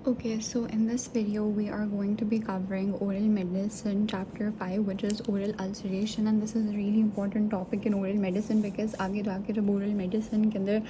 Okay, so in this video we are going to be covering oral medicine chapter 5, which is oral ulceration, and this is a really important topic in oral medicine because आगे जाके जब oral medicine के अंदर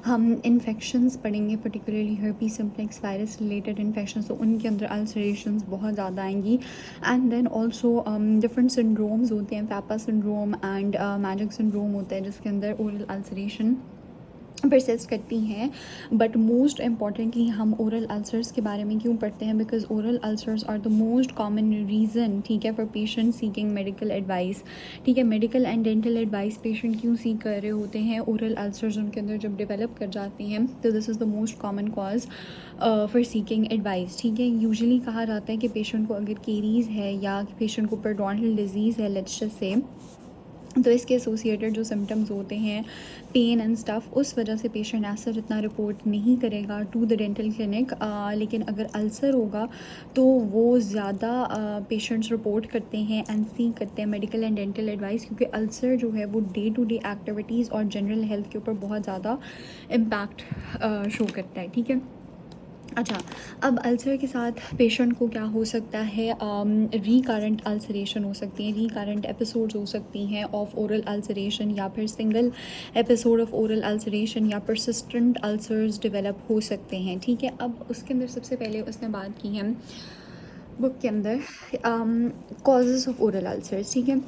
हम infections पढ़ेंगे, particularly herpes simplex virus related infections, तो उनके अंदर ulcerations बहुत ज़्यादा आएंगी. And then also different syndromes होते हैं, FAPA syndrome and Magic syndrome होता है जिसके अंदर oral ulceration परसिस्ट करती हैं. बट मोस्ट इम्पॉर्टेंटली हम ओरल अल्सर्स के बारे में क्यों पढ़ते हैं? Because oral ulcers are the most common reason, ठीक है, for patient seeking medical advice. ठीक है, medical and dental advice patient क्यों सीख कर रहे होते हैं? ओरल अल्सर्स उनके अंदर जब डेवलप कर जाती हैं तो this is the most common cause for seeking advice. ठीक है, यूजुअली कहा जाता है कि पेशेंट को अगर केरीज है या पेशेंट को पेरिडोनटल डिजीज़ है, लेट्स जस्ट से, तो इसके एसोसिएटेड जो सिम्टम्स होते हैं, पेन एंड स्टफ़, उस वजह से पेशेंट ऐसा जितना रिपोर्ट नहीं करेगा टू द डेंटल क्लिनिक. लेकिन अगर अल्सर होगा तो वो ज़्यादा पेशेंट्स रिपोर्ट करते हैं एंड सीक करते हैं मेडिकल एंड डेंटल एडवाइस, क्योंकि अल्सर जो है वो डे टू डे एक्टिविटीज़ और जनरल हेल्थ के ऊपर बहुत ज़्यादा इम्पैक्ट शो करता है. ठीक है, अच्छा, अब अल्सर के साथ पेशेंट को क्या हो सकता है? रिकरेंट अल्सरेशन हो सकती हैं, रिकरेंट एपिसोड्स हो सकती हैं ऑफ ओरल अल्सरेशन, या फिर single episode of oral ulceration, या परसिस्टेंट अल्सर्स डेवलप हो सकते हैं. ठीक है, अब उसके अंदर सबसे पहले उसने बात की है बुक के अंदर कॉजेज़ ऑफ ओरल अल्सर्स. ठीक है,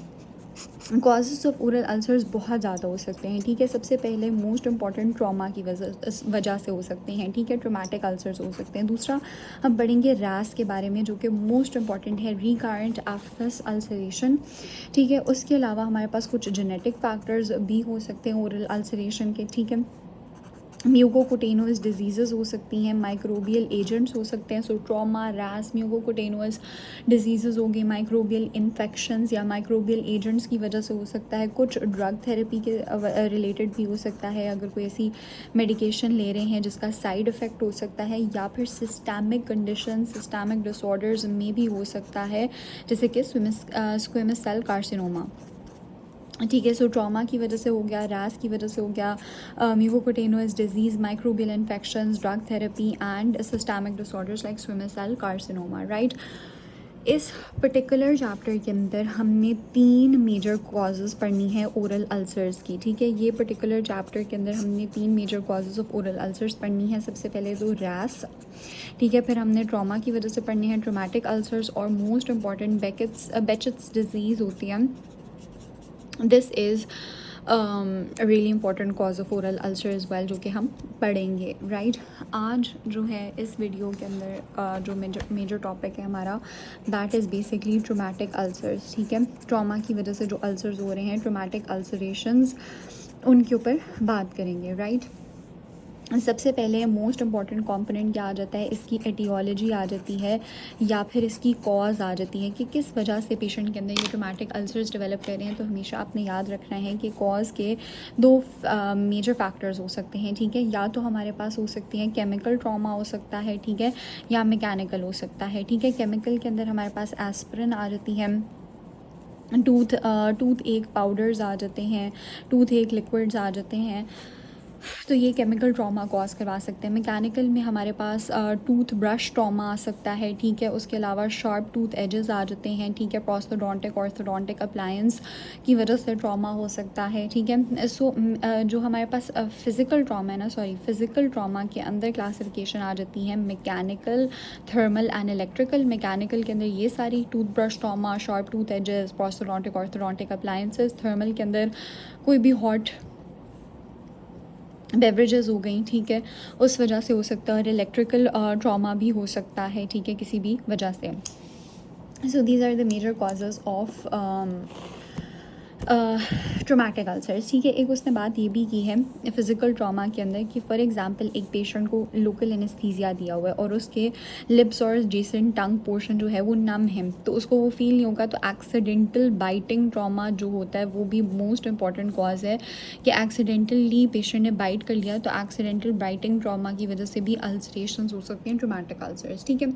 कॉजेज़ ऑफ ओरल अल्सर्स बहुत ज़्यादा हो सकते हैं. ठीक है, सबसे पहले मोस्ट इंपॉर्टेंट ट्रॉमा की वजह से हो सकते हैं. ठीक है, ट्रोमेटिक अल्सर्स हो सकते हैं. दूसरा हम पढ़ेंगे रैस के बारे में, जो कि मोस्ट इंपॉर्टेंट है, रिकरेंट एफिस अल्सरेशन. ठीक है, उसके अलावा हमारे पास कुछ जेनेटिक फैक्टर्स भी हो सकते हैं ओरल अल्सरेशन के. ठीक है, म्यूकोकुटेनोस डिजीज़ हो सकती हैं, माइक्रोबियल एजेंट्स हो सकते हैं. सो ट्रॉमा, रैस, म्यूकोकुटेनोस डिजीज़ हो गई, माइक्रोबियल इन्फेक्शंस या माइक्रोबियल एजेंट्स की वजह से हो सकता है. कुछ ड्रग थेरेपी के रिलेटेड भी हो सकता है, अगर कोई ऐसी मेडिकेशन ले रहे हैं जिसका साइड इफ़ेक्ट हो सकता है, या फिर सिस्टमिक कंडीशन, सिस्टमिक डिसऑर्डर्स में भी हो सकता है, जैसे कि स्क्वेमस सेल कार्सिनोमा. ठीक है, सो ट्रॉमा की वजह से हो गया, रैस की वजह से हो गया, mucocutaneous disease, microbial infections, drug therapy and systemic disorders like squamous cell carcinoma. Right, इस पर्टिकुलर चैप्टर के अंदर हमने 3 मेजर कॉजेज़ पढ़नी है ओरल अल्सर्स की. ठीक है, ये पर्टिकुलर चैप्टर के अंदर हमने 3 major causes of oral ulcers पढ़नी है. सबसे पहले तो रैस, ठीक है, फिर हमने ट्रॉमा की वजह से पढ़नी है ट्रोमेटिक अल्सर्स, और मोस्ट इंपॉर्टेंट बेचेट्स डिजीज़ होती है. This is really important cause of oral ulcer is well, जो कि हम पढ़ेंगे. राइट, आज जो है इस वीडियो के अंदर जो मेजर टॉपिक है हमारा, that is basically traumatic ulcers. ठीक है, ट्रॉमा की वजह से जो अल्सर्स हो रहे हैं, ट्रोमेटिक अल्सरेशंस, उनके ऊपर बात करेंगे. राइट, सबसे पहले मोस्ट इम्पॉर्टेंट कंपोनेंट क्या आ जाता है? इसकी एटियोलॉजी आ जाती है, या फिर इसकी कॉज आ जाती है कि किस वजह से पेशेंट के अंदर ये ट्रोमेटिक अल्सर्स डेवलप कर रहे हैं. तो हमेशा आपने याद रखना है कि कॉज के 2 मेजर फैक्टर्स हो सकते हैं. ठीक है, या तो हमारे पास हो सकती हैं केमिकल ट्रॉमा हो सकता है, ठीक है, या मैकेनिकल हो सकता है. ठीक है, केमिकल के अंदर हमारे पास एस्पिरिन आ जाती है, टूथ एक पाउडर्स आ जाते हैं, टूथ एक लिक्विड्स आ जाते हैं, तो ये केमिकल ट्रॉमा कॉज करवा सकते हैं. मैकेनिकल में हमारे पास टूथ ब्रश ट्रॉमा आ सकता है. ठीक है, उसके अलावा शार्प टूथ एजेस आ जाते हैं. ठीक है, प्रोस्थोडोंटिक ऑर्थोडोंटिक अप्लायंस की वजह से ट्रॉमा हो सकता है. ठीक है, सो जो हमारे पास फिज़िकल ट्रॉमा है ना, फिज़िकल ट्रॉमा के अंदर क्लासिफिकेशन आ जाती है mechanical, thermal and electrical. Mechanical के अंदर ये सारी tooth brush trauma, sharp tooth edges, prosthodontic orthodontic appliances. Thermal के अंदर कोई भी हॉट बेवरेजेस हो गई, ठीक है, उस वजह से हो सकता है. और इलेक्ट्रिकल ट्रॉमा भी हो सकता है, ठीक है, किसी भी वजह से. So these are the major causes of traumatic ulcers. ठीक है, एक उसने बात ये भी की है फ़िज़िकल ट्रॉमा के अंदर कि फॉर एग्जांपल एक पेशेंट को लोकल एनेस्थीसिया दिया हुआ है और उसके लिप्स और जेसेंट टंग पोर्शन जो है वो नम है, तो उसको वो फील नहीं होगा. तो एक्सीडेंटल बाइटिंग ट्रॉमा जो होता है वो भी मोस्ट इंपॉर्टेंट कॉज है कि एक्सीडेंटली पेशेंट ने बाइट कर लिया, तो एक्सीडेंटल बाइटिंग ट्रॉमा की वजह से भी अल्सरेशन हो सकते हैं, ट्रोमेटिक अल्सर्स. ठीक है,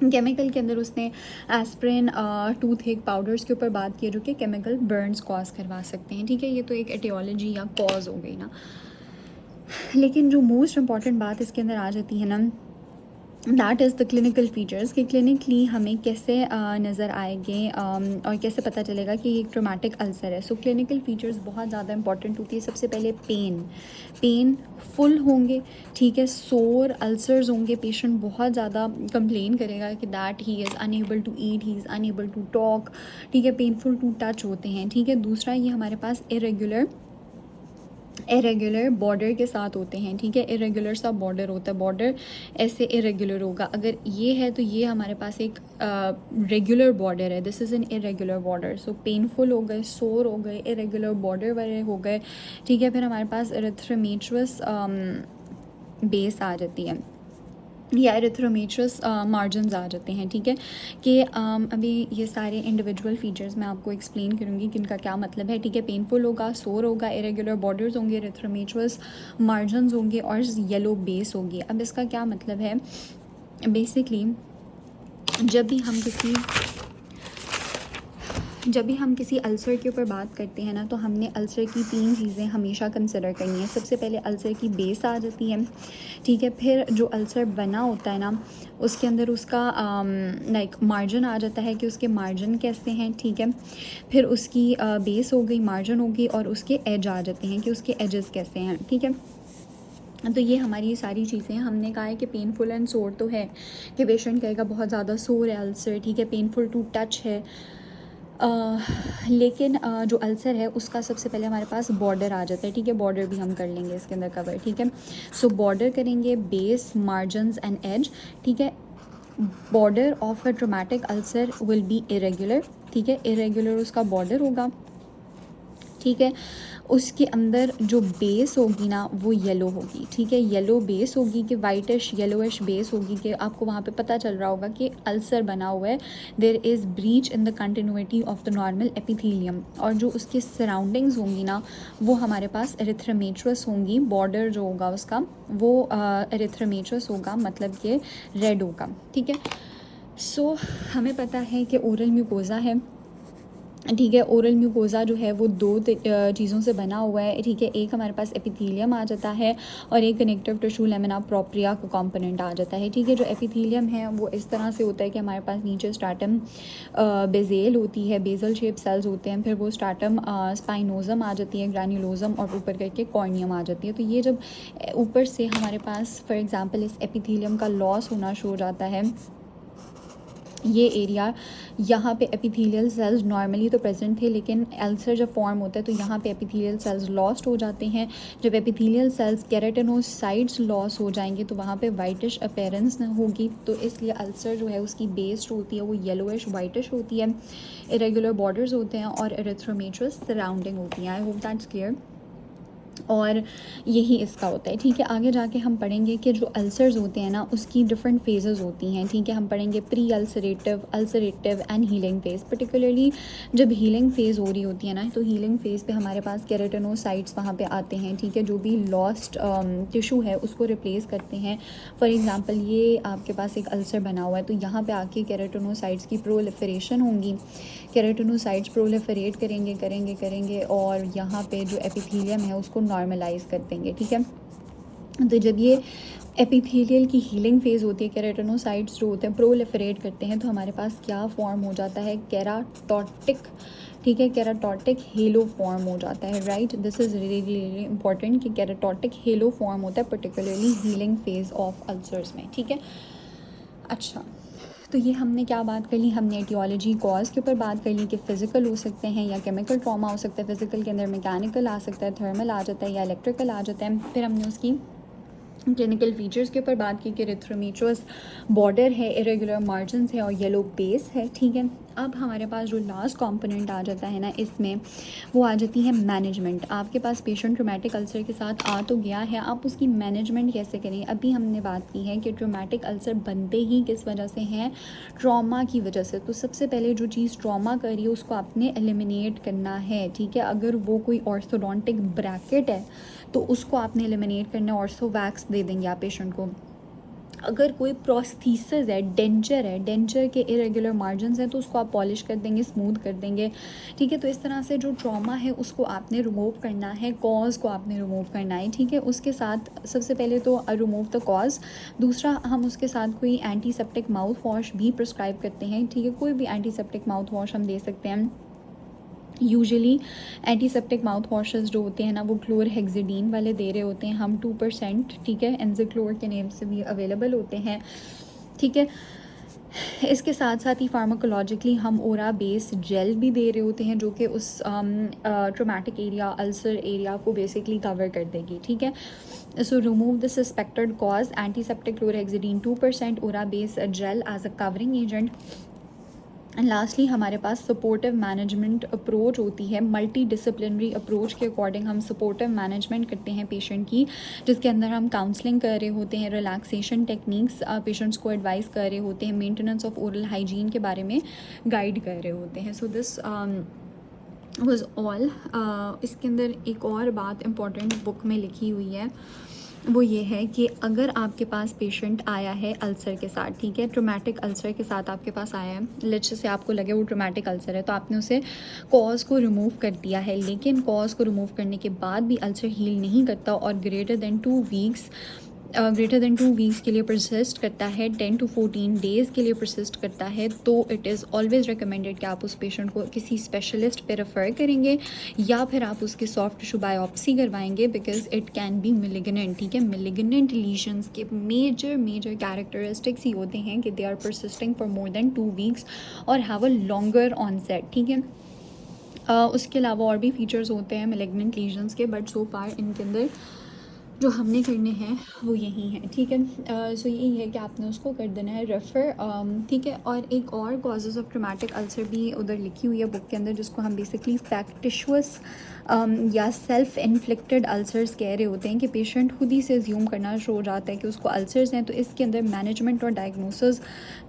केमिकल के अंदर उसने एस्प्रिन टूथ एक पाउडर्स के ऊपर बात की है, जो कि केमिकल बर्न्स कॉज करवा सकते हैं. ठीक है, ये तो एक एटियोलॉजी या कॉज हो गई ना. लेकिन जो मोस्ट इम्पॉर्टेंट बात इसके अंदर आ जाती है ना, that is the clinical features कि क्लिनिकली हमें कैसे नज़र आएंगे और कैसे पता चलेगा कि ये एक ट्रोमेटिक अल्सर है। सो क्लिनिकल फीचर्स बहुत ज़्यादा इंपॉर्टेंट होती है। सबसे पहले पेन फुल होंगे, ठीक है, सोर अल्सर्स होंगे, पेशेंट बहुत ज़्यादा कंप्लेन करेगा कि that he is unable to eat, he is unable to talk, ठीक है, पेनफुल टू टच होते हैं, ठीक है। दूसरा, ये हमारे पास इरेगुलर बॉर्डर के साथ होते हैं, ठीक है, इरेगुलर सा बॉर्डर होता है, बॉर्डर ऐसे इरेगुलर होगा। अगर ये है तो ये हमारे पास एक रेगुलर बॉर्डर है, this is an irregular border. So painful हो गए, सोर हो गए, इरेगुलर बॉर्डर वाले हो गए, ठीक है। फिर हमारे पास एरिथ्रोमेटरस बेस आ जाती है या एरिथ्रोमेटरस मार्जिन्स आ जाते हैं, ठीक है। कि अभी ये सारे इंडिविजुअल फीचर्स मैं आपको एक्सप्लेन करूँगी कि इनका क्या मतलब है, ठीक है। पेनफुल होगा, सोर होगा, इरेगुलर बॉर्डर्स होंगे, एरिथ्रोमेटरस मार्जिन्स होंगे और येलो बेस होगी। अब इसका क्या मतलब है, बेसिकली जब भी हम किसी अल्सर के ऊपर बात करते हैं ना, तो हमने अल्सर की 3 चीज़ें हमेशा कंसिडर करनी है। सबसे पहले अल्सर की बेस आ जाती है, ठीक है। फिर जो अल्सर बना होता है ना, उसके अंदर उसका लाइक मार्जिन आ जाता है कि उसके मार्जिन कैसे हैं, ठीक है। फिर उसकी बेस हो गई, मार्जिन होगी, और उसके एज आ जाते हैं कि उसके एजेस कैसे हैं, ठीक है। तो ये हमारी सारी चीज़ें, हमने कहा है कि पेनफुल एंड सोर तो है कि पेशेंट कहेगा बहुत ज़्यादा सोर है अल्सर, ठीक है, पेनफुल टू टच है। लेकिन जो अल्सर है उसका सबसे पहले हमारे पास बॉर्डर आ जाता है, ठीक है। बॉर्डर भी हम कर लेंगे इसके अंदर कवर, ठीक है। सो बॉर्डर करेंगे, बेस, मार्जिन्स एंड एज, ठीक है। Border of a traumatic ulcer will be irregular, ठीक है, इरेगुलर उसका बॉर्डर होगा, ठीक है। उसके अंदर जो बेस होगी ना वो येलो होगी, ठीक है, येलो बेस होगी कि वाइटिश येलोइश बेस होगी कि आपको वहाँ पे पता चल रहा होगा कि अल्सर बना हुआ है, there is breach in the continuity of the normal epithelium. और जो उसके सराउंडिंग्स होंगी ना वो हमारे पास एरिथ्रोमेटरस होंगी, बॉर्डर जो होगा उसका वो एरिथ्रोमेटरस होगा, मतलब कि रेड होगा, ठीक है। सो हमें पता है कि ओरल म्यूकोज़ा है, ठीक है। ओरल म्यूकोज़ा जो है वो 2 चीज़ों से बना हुआ है, ठीक है। एक हमारे पास एपिथेलियम आ जाता है और एक कनेक्टिव टिश्यू लेमिना प्रोप्रिया का कंपोनेंट आ जाता है, ठीक है। जो एपिथेलियम है वो इस तरह से होता है कि हमारे पास नीचे स्ट्रैटम बेजेल होती है, बेजल शेप सेल्स होते हैं, फिर वो स्ट्रैटम स्पाइनोजम आ जाती है, ग्रैन्युलोजम, और ऊपर करके कॉर्नियम आ जाती है। तो ये जब ऊपर से हमारे पास फॉर एग्जांपल इस एपिथेलियम का लॉस होना शुरू हो जाता है, ये एरिया, यहाँ पे एपिथेलियल सेल्स नॉर्मली तो प्रेजेंट थे, लेकिन अल्सर जब फॉर्म होता है तो यहाँ पे एपिथेलियल सेल्स लॉस्ट हो जाते हैं। जब एपिथेलियल सेल्स केराटिनोसाइट्स लॉस हो जाएंगे तो वहाँ पे वाइटिश अपीयरेंस होगी, तो इसलिए अल्सर जो है उसकी बेस जो होती है वो येलोइश वाइटिश होती है, इरेगुलर बॉर्डर्स होते हैं और एरिथ्रोमेटरस सराउंडिंग होती हैं। I hope that's clear. और यही इसका होता है, ठीक है। आगे जाके हम पढ़ेंगे कि जो अल्सर्स होते हैं ना उसकी डिफरेंट फेजेस होती हैं, ठीक है। हम पढ़ेंगे pre ulcerative, ulcerative and healing phase. Particularly जब हीलिंग फेज़ हो रही होती है ना, तो हीलिंग फेज़ पे हमारे पास केराटिनोसाइट्स वहाँ पे आते हैं, ठीक है, जो भी लॉस्ट टिश्यू है उसको रिप्लेस करते हैं। फॉर एग्जांपल ये आपके पास एक अल्सर बना हुआ है तो यहाँ पे आके केराटिनोसाइट्स की प्रोलिफरेशन होंगी, केराटिनोसाइट्स प्रोलिफरेट करेंगे और यहाँ पे जो एपिथेलियम है उसको नॉर्मलाइज कर देंगे, ठीक है। तो जब ये एपिथेलियल की हीलिंग फेज़ होती है, केराटिनोसाइट्स जो होते हैं प्रोलिफरेट करते हैं, तो हमारे पास क्या फॉर्म हो जाता है, केराटोटिक, ठीक है, केराटोटिक हेलो फॉर्म हो जाता है, right. This is really important कि केराटोटिक हेलो फॉर्म होता है particularly healing phase of ulcers में, ठीक है। अच्छा, तो ये हमने क्या बात कर ली, हमने एटियोलॉजी कॉज के ऊपर बात कर ली कि फ़िज़िकल हो सकते हैं या केमिकल ट्रॉमा हो सकता है, फ़िज़िकल के अंदर मैकेनिकल आ सकता है, थर्मल आ जाता है या इलेक्ट्रिकल आ जाता है। फिर हमने उसकी क्लिनिकल फीचर्स के ऊपर बात की कि एरिथ्रोमेटरस बॉर्डर है, इरेगुलर मार्जिन्स है और येलो बेस है, ठीक है। अब हमारे पास जो लास्ट कंपोनेंट आ जाता है ना इसमें, वो आ जाती है मैनेजमेंट। आपके पास पेशेंट ट्रोमेटिक अल्सर के साथ आ तो गया है, आप उसकी मैनेजमेंट कैसे करें। अभी हमने बात की है कि ट्रोमेटिक अल्सर बनते ही किस वजह से हैं, ट्रॉमा की वजह से। तो सबसे पहले जो चीज़ ट्रॉमा कर रही है उसको आपने एलिमिनेट करना है, ठीक है। अगर वो कोई ऑर्थोडोंटिक ब्रैकेट है तो उसको आपने एलिमिनेट करना है, ऑर्थो वैक्स दे देंगे आप पेशेंट को। अगर कोई प्रोस्थीसिस है, डेंचर के इरेगुलर मार्जिन हैं, तो उसको आप पॉलिश कर देंगे, स्मूथ कर देंगे, ठीक है। तो इस तरह से जो ट्रॉमा है उसको आपने रिमूव करना है, कॉज को आपने रिमूव करना है, ठीक है। उसके साथ सबसे पहले तो रिमूव द कॉज, दूसरा हम उसके साथ कोई एंटीसेप्टिक माउथ वॉश भी प्रिस्क्राइब करते हैं, ठीक है। कोई भी एंटीसेप्टिक माउथ वॉश हम दे सकते हैं। यूजुअली एंटीसेप्टिक माउथ वॉशेस जो होते हैं ना, वो क्लोरहेक्सिडीन वाले दे रहे होते हैं हम 2%, ठीक है। एनज़िक्लोर के नेम से भी अवेलेबल होते हैं, ठीक है। इसके साथ साथ ही फार्माकोलॉजिकली हम ओरा बेस जेल भी दे रहे होते हैं, जो कि उस ट्रोमेटिक एरिया, अल्सर एरिया को बेसिकली कवर कर देगी, ठीक है। So remove the suspected cause, antiseptic chlorhexidine 2%, Orabase gel as a covering agent. And lastly हमारे पास सपोर्टिव मैनेजमेंट अप्रोच होती है, मल्टी डिसिप्लिनरी अप्रोच के अकॉर्डिंग हम सपोर्टिव मैनेजमेंट करते हैं पेशेंट की, जिसके अंदर हम काउंसलिंग कर रहे होते हैं, रिलैक्सेशन टेक्निक्स पेशेंट्स को एडवाइस कर रहे होते हैं, मेंटेनेंस ऑफ ओरल हाइजीन के बारे में गाइड कर रहे होते हैं। So this was all. इसके अंदर एक और बात इम्पॉर्टेंट बुक में लिखी हुई है, वो ये है कि अगर आपके पास पेशेंट आया है अल्सर के साथ, ठीक है, ट्रोमेटिक अल्सर के साथ आपके पास आया है, लेट्स से आपको लगे वो ट्रोमेटिक अल्सर है, तो आपने उसे कॉज को रिमूव कर दिया है, लेकिन कॉज को रिमूव करने के बाद भी अल्सर हील नहीं करता और ग्रेटर देन 2 वीक्स के लिए परसिस्ट करता है, 10 to 14 डेज़ के लिए परसिस्ट करता है, तो इट इज़ ऑलवेज़ रिकमेंडेड कि आप उस पेशेंट को किसी स्पेशलिस्ट पे रेफ़र करेंगे या फिर आप उसकी सॉफ्ट टिश्यू बायोप्सी करवाएंगे, because it can be malignant, ठीक है। मिलिग्नेंट लीजन्स के मेजर कैरेक्टरिस्टिक्स ही होते हैं कि they are persisting for more than 2 weeks और हैव अ लॉन्गर ऑनसेट, ठीक है। उसके अलावा और भी फीचर्स होते हैं मिलिग्नेंट लीजन्स के, बट सो फार इनके अंदर जो हमने करने हैं वो यही है, ठीक है। सो यही है कि आपने उसको कर देना है रेफ़र, ठीक है। और एक और कॉजेज़ ऑफ ट्रोमेटिक अल्सर भी उधर लिखी हुई है बुक के अंदर, जिसको हम बेसिकली फैक्टिशुअस या सेल्फ इन्फ्लिक्टेड अल्सर्स कह रहे होते हैं, कि पेशेंट खुद ही से अज्यूम करना शुरू हो जाता है कि उसको अल्सर्स हैं। तो इसके अंदर मैनेजमेंट और डायग्नोसिस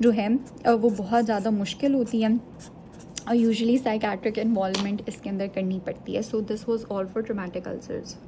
जो है वो बहुत ज़्यादा मुश्किल होती है और यूजुअली साइकेट्रिक इन्वॉल्वमेंट इसके अंदर करनी पड़ती है। So this was all for traumatic ulcers.